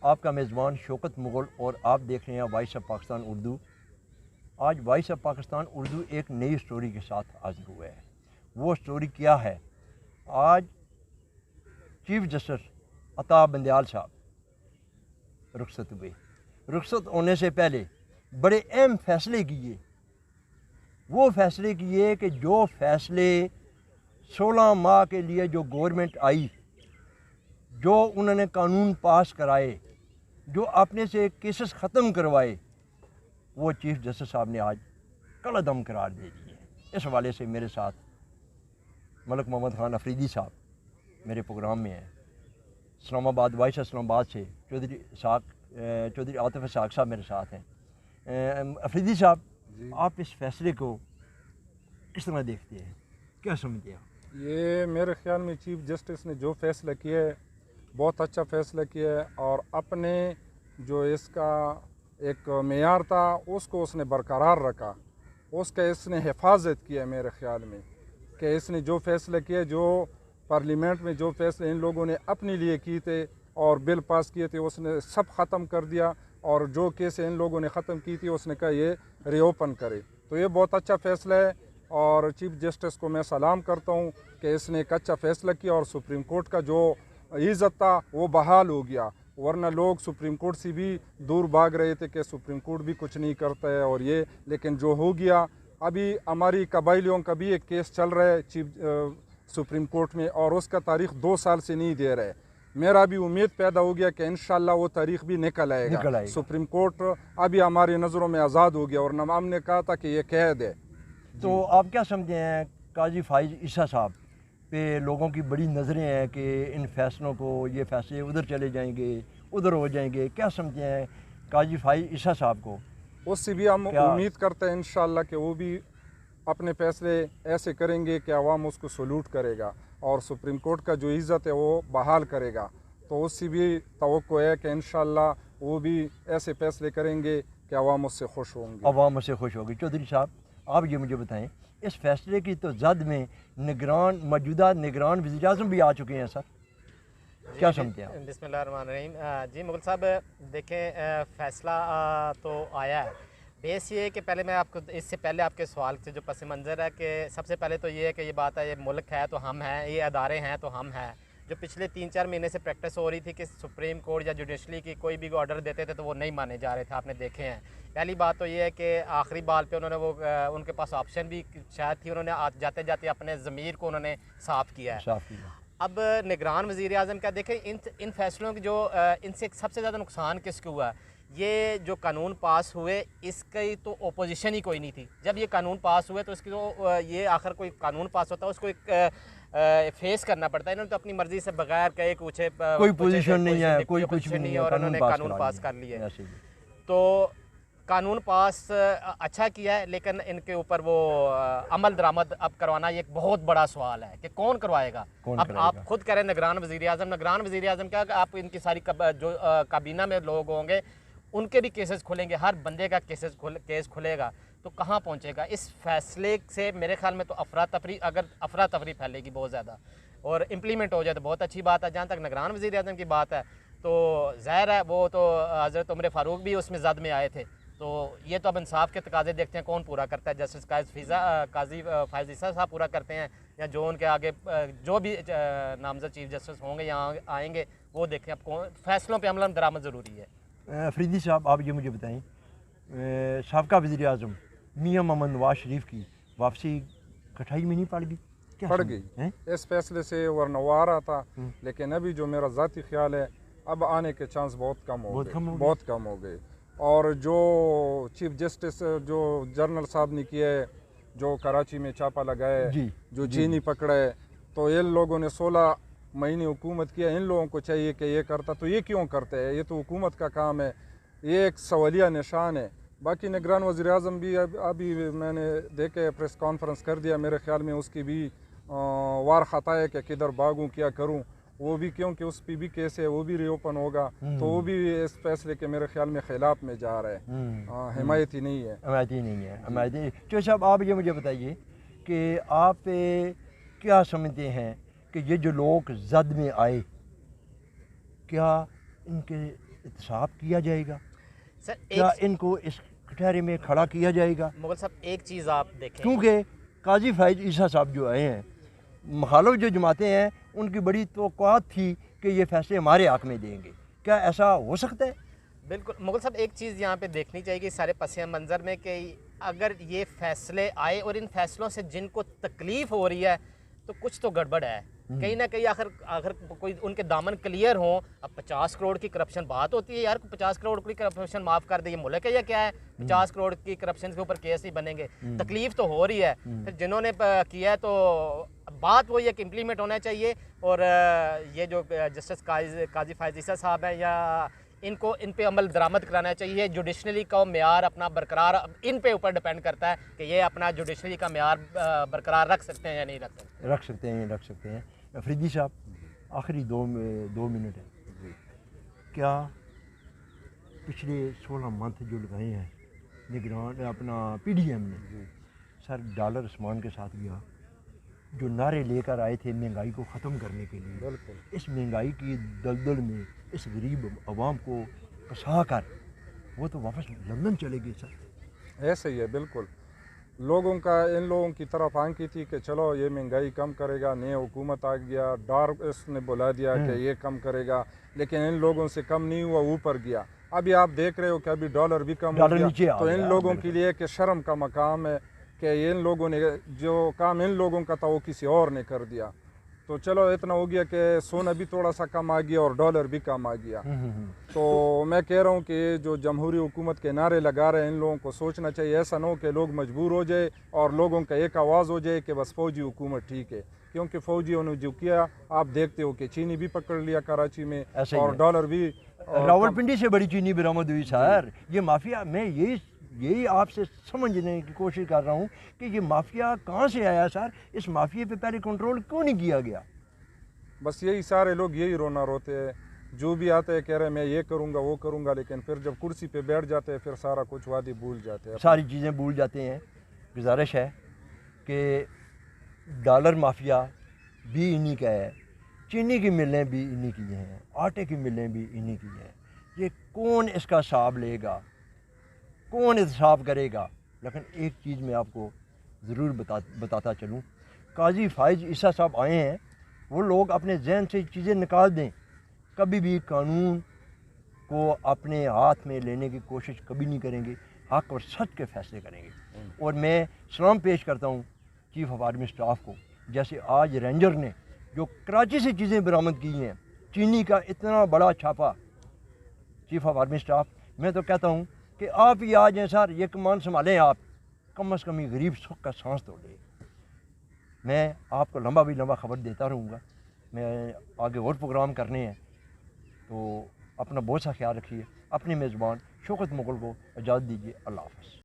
آپ کا میزبان شوکت مغل اور آپ دیکھ رہے ہیں وائس آف پاکستان اردو۔ آج وائس آف پاکستان اردو ایک نئی سٹوری کے ساتھ حاضر ہوا ہے۔ وہ سٹوری کیا ہے؟ آج چیف جسٹس عطا بندیال صاحب رخصت ہوئے۔ رخصت ہونے سے پہلے بڑے اہم فیصلے کیے۔ وہ فیصلے کیے کہ جو فیصلے 16 ماہ کے لیے جو گورنمنٹ آئی، جو انہوں نے قانون پاس کرائے، جو اپنے سے کیسز ختم کروائے، وہ چیف جسٹس صاحب نے آج کالعدم قرار دے دیے۔ اس حوالے سے میرے ساتھ ملک محمد خان افریدی صاحب میرے پروگرام میں ہیں۔ اسلام آباد، وائس اسلام آباد سے چودھری عاطف اسحاق صاحب میرے ساتھ ہیں۔ افریدی صاحب، آپ اس فیصلے کو کس طرح دیکھتے ہیں؟ کیا سمجھتے ہیں؟ یہ میرے خیال میں چیف جسٹس نے جو فیصلہ کیا ہے بہت اچھا فیصلہ کیا ہے، اور اپنے جو اس کا ایک معیار تھا اس کو اس نے برقرار رکھا، اس کا اس نے حفاظت کیا ہے۔ میرے خیال میں کہ اس نے جو فیصلہ کیا، جو پارلیمنٹ میں جو فیصلے ان لوگوں نے اپنے لیے کیے تھے اور بل پاس کیے تھے، اس نے سب ختم کر دیا، اور جو کیسیں ان لوگوں نے ختم کی تھی اس نے کہا یہ ری اوپن کرے۔ تو یہ بہت اچھا فیصلہ ہے، اور چیف جسٹس کو میں سلام کرتا ہوں کہ اس نے ایک اچھا فیصلہ کیا، اور سپریم کورٹ کا جو عزت تھا وہ بحال ہو گیا، ورنہ لوگ سپریم کورٹ سے بھی دور بھاگ رہے تھے کہ سپریم کورٹ بھی کچھ نہیں کرتا ہے اور یہ، لیکن جو ہو گیا۔ ابھی ہماری قبائلیوں کا بھی ایک کیس چل رہا ہے سپریم کورٹ میں، اور اس کا تاریخ 2 سال سے نہیں دے رہے۔ میرا بھی امید پیدا ہو گیا کہ انشاءاللہ وہ تاریخ بھی نکل آئے گا۔ سپریم کورٹ ابھی ہماری نظروں میں آزاد ہو گیا، اور ہم نے کہا تھا کہ یہ قید ہے۔ تو آپ کیا سمجھتے ہیں قاضی فائز عیسیٰ صاحب پہ لوگوں کی بڑی نظریں ہیں کہ ان فیصلوں کو، یہ فیصلے ادھر چلے جائیں گے، ادھر ہو جائیں گے، کیا سمجھتے ہیں قاضی فائز عیسیٰ صاحب کو؟ اس سے بھی ہم امید کرتے ہیں انشاءاللہ کہ وہ بھی اپنے فیصلے ایسے کریں گے کہ عوام اس کو سلوٹ کرے گا، اور سپریم کورٹ کا جو عزت ہے وہ بحال کرے گا۔ تو اس سے بھی توقع ہے کہ انشاءاللہ وہ بھی ایسے فیصلے کریں گے کہ عوام اس سے خوش ہوں گے۔ عوام اس سے خوش ہوگی۔ چودھری صاحب، آپ یہ مجھے بتائیں، اس فیصلے کی تو زد میں موجودہ نگران وزیر اعظم بھی آ چکے ہیں سر، کیا سمجھتے ہیں؟ بسم اللہ الرحمن الرحیم۔ جی مغل صاحب، دیکھیں فیصلہ تو آیا ہے۔ بیس یہ ہے کہ پہلے میں آپ کو اس سے پہلے آپ کے سوال سے جو پس منظر ہے کہ سب سے پہلے تو یہ ہے کہ یہ بات ہے، یہ ملک ہے تو ہم ہیں، یہ ادارے ہیں تو ہم ہیں۔ جو پچھلے 3-4 مہینے سے پریکٹس ہو رہی تھی کہ سپریم کورٹ یا جوڈیشلی کی کوئی بھی آرڈر دیتے تھے تو وہ نہیں مانے جا رہے تھے، آپ نے دیکھے ہیں۔ پہلی بات تو یہ ہے کہ آخری بال پہ انہوں نے ان کے پاس آپشن بھی شاید تھی، انہوں نے جاتے جاتے اپنے ضمیر کو انہوں نے صاف کیا ہے۔ اب نگران وزیر اعظم کا دیکھیں، ان فیصلوں کی جو ان سے سب سے زیادہ نقصان کس کو ہوا ہے؟ یہ جو قانون پاس ہوئے اس کی تو اپوزیشن ہی کوئی نہیں تھی۔ جب یہ قانون پاس ہوئے تو اس کی تو یہ آخر کوئی قانون پاس ہوتا ہے اس کو ایک فیس کرنا پڑتا ہے۔ انہوں نے تو اپنی مرضی سے بغیر کہے کچھ کوئی پوزیشن نہیں ہے، کوئی کچھ نہیں نہیں ہے، ہے، اور انہوں نے قانون پاس کر لیا ہے۔ تو قانون پاس اچھا کیا ہے، لیکن ان کے اوپر وہ عمل درآمد اب کروانا یہ ایک بہت بڑا سوال ہے کہ کون کروائے گا۔ اب آپ خود کریں نگران وزیر اعظم کیا کہ آپ ان کی ساری جو کابینہ میں لوگ ہوں گے ان کے بھی کیسز کھلیں گے، ہر بندے کا کیس کھلے گا، تو کہاں پہنچے گا؟ اس فیصلے سے میرے خیال میں تو افراتفری پھیلے گی بہت زیادہ، اور امپلیمنٹ ہو جائے تو بہت اچھی بات ہے۔ جہاں تک نگران وزیر اعظم کی بات ہے تو ظاہر ہے وہ تو حضرت عمر فاروق بھی اس میں زد میں آئے تھے، تو یہ تو اب انصاف کے تقاضے دیکھتے ہیں کون پورا کرتا ہے، جسٹس قاضی فائز عیسیٰ صاحب پورا کرتے ہیں یا جو ان کے آگے جو بھی نامزد چیف جسٹس ہوں گے یا آئیں گے وہ دیکھیں۔ اب فیصلوں پہ عمل درآمد ضروری ہے۔ افریدی صاحب، آپ یہ مجھے بتائیں، سابقہ وزیر اعظم میاں محمد نواز شریف کی واپسی کٹھائی میں نہیں پڑ گئی؟ پڑ گئی اس فیصلے سے، ورنہ وہ آ رہا تھا، لیکن ابھی جو میرا ذاتی خیال ہے اب آنے کے چانس بہت کم ہو گئے۔ اور جو چیف جسٹس جو جنرل صاحب نے کیا ہے، جو کراچی میں چھاپا لگائے، جو چینی پکڑے، تو ان لوگوں نے 16 مہینے حکومت کیا، ان لوگوں کو چاہیے کہ یہ کرتا، تو یہ کیوں کرتے ہیں؟ یہ تو حکومت کا کام ہے، یہ ایک سوالیہ نشان ہے۔ باقی نگران وزیر اعظم بھی ابھی میں نے دیکھے پریس کانفرنس کر دیا، میرے خیال میں اس کی بھی وار خطا ہے کہ کدھر بھاگوں کیا کروں، وہ بھی کیونکہ اس پہ بھی کیس ہے، وہ بھی ری اوپن ہوگا، تو وہ بھی اس فیصلے کے میرے خیال میں خلاف میں جا رہا ہے، حمایتی نہیں ہے۔ چودھری صاحب، آپ یہ مجھے بتائیے کہ آپ کیا سمجھتے ہیں کہ یہ جو لوگ زد میں آئے، کیا ان کے احتساب کیا جائے گا؟ سر کیا ایک ان کو اس کٹہرے میں کھڑا کیا جائے گا؟ مغل صاحب ایک چیز آپ دیکھیں، کیونکہ قاضی فائز عیسیٰ صاحب جو آئے ہیں، مخالف جو جماعتیں ہیں، ان کی بڑی توقعات تھی کہ یہ فیصلے ہمارے حق میں دیں گے. کیا ایسا ہو سکتا ہے؟ بالکل مغل صاحب ایک چیز یہاں پہ دیکھنی چاہیے کہ سارے پس منظر میں کہ اگر یہ فیصلے آئے اور ان فیصلوں سے جن کو تکلیف ہو رہی ہے تو کچھ تو گڑبڑ ہے. کہیں نہ کہیں آخر کوئی ان کے دامن کلیئر ہوں. اب 50 کروڑ کی کرپشن بات ہوتی ہے یار، 50 کروڑ کی کرپشن معاف کر دے، یہ ملک ہے یا کیا ہے؟ 50 کروڑ کی کرپشن کے اوپر کیس نہیں بنیں گے. تکلیف تو ہو رہی ہے، پھر جنہوں نے کیا ہے تو بات وہی ہے کہ امپلیمنٹ ہونا چاہیے. اور یہ جو جسٹس قاضی فائز عیسیٰ صاحب ہیں، یا ان پہ عمل درآمد کرانا چاہیے. جوڈیشنری کا معیار اپنا برقرار ان پہ اوپر ڈیپینڈ کرتا ہے کہ یہ اپنا جوڈیشنری کا معیار برقرار رکھ سکتے ہیں یا نہیں رکھ سکتے. رکھ سکتے ہیں. فریدی صاحب آخری دو منٹ ہے. کیا پچھلے 16 منتھ جو لگائے ہیں نگران اپنا پی ڈی ایم نے، سر ڈالر عثمان کے ساتھ گیا، جو نعرے لے کر آئے تھے مہنگائی کو ختم کرنے کے لیے، بالکل اس مہنگائی کی دلدل میں اس غریب عوام کو پھنسا کر وہ تو واپس لندن چلے گئے. سر ایسے ہی ہے. بالکل لوگوں کا ان لوگوں کی طرف آنکھی تھی کہ چلو یہ مہنگائی کم کرے گا، نئے حکومت آ گیا، ڈار اس نے بلا دیا کہ یہ کم کرے گا، لیکن ان لوگوں سے کم نہیں ہوا، اوپر گیا. ابھی آپ دیکھ رہے ہو کہ ابھی ڈالر بھی کم ہو گیا. تو ان لوگوں کے لیے کہ شرم کا مقام ہے کہ ان لوگوں نے جو کام ان لوگوں کا تھا وہ کسی اور نے کر دیا. تو چلو اتنا ہو گیا کہ سونا بھی تھوڑا سا کم آ گیا اور ڈالر بھی کم آ گیا. تو میں کہہ رہا ہوں کہ یہ جو جمہوری حکومت کے نعرے لگا رہے ہیں، ان لوگوں کو سوچنا چاہیے. ایسا نہ ہو کہ لوگ مجبور ہو جائے اور لوگوں کا ایک آواز ہو جائے کہ بس فوجی حکومت ٹھیک ہے. کیونکہ فوجیوں نے جو کیا آپ دیکھتے ہو کہ چینی بھی پکڑ لیا کراچی میں اور ڈالر بھی. راولپنڈی سے بڑی چینی برآمد ہوئی سر. یہ مافیا، میں یہی آپ سے سمجھنے کی کوشش کر رہا ہوں کہ یہ مافیا کہاں سے آیا سر. اس مافیا پہ پہلے کنٹرول کیوں نہیں کیا گیا؟ بس یہی سارے لوگ یہی رونا روتے ہیں. جو بھی آتے ہیں کہہ رہے ہیں میں یہ کروں گا وہ کروں گا، لیکن پھر جب کرسی پہ بیٹھ جاتے ہیں پھر سارا کچھ وعدے بھول جاتے ہیں، ساری چیزیں بھول جاتے ہیں. گزارش ہے کہ ڈالر مافیا بھی انہی کا ہے، چینی کی ملیں بھی انہی کی ہیں، آٹے کی ملیں بھی انہی کی ہیں. یہ کون اس کا حساب لے گا، کون احتساب کرے گا؟ لیکن ایک چیز میں آپ کو ضرور بتاتا چلوں، قاضی فائز عیسیٰ صاحب آئے ہیں، وہ لوگ اپنے ذہن سے چیزیں نکال دیں. کبھی بھی قانون کو اپنے ہاتھ میں لینے کی کوشش کبھی نہیں کریں گے، حق اور سچ کے فیصلے کریں گے. اور میں سلام پیش کرتا ہوں چیف آف آرمی اسٹاف کو. جیسے آج رینجر نے جو کراچی سے چیزیں برآمد کی ہیں، چینی کا اتنا بڑا چھاپا، چیف آف آرمی اسٹاف میں تو کہتا ہوں کہ آپ ہی آ جائیں سر، یہ کمان سنبھالیں آپ، کم از کم یہ غریب سکھ کا سانس تو لے. میں آپ کو لمبا خبر دیتا رہوں گا. میں آگے اور پروگرام کرنے ہیں، تو اپنا بہت سا خیال رکھیے. اپنے میزبان شوکت مغل کو اجازت دیجیے. اللہ حافظ.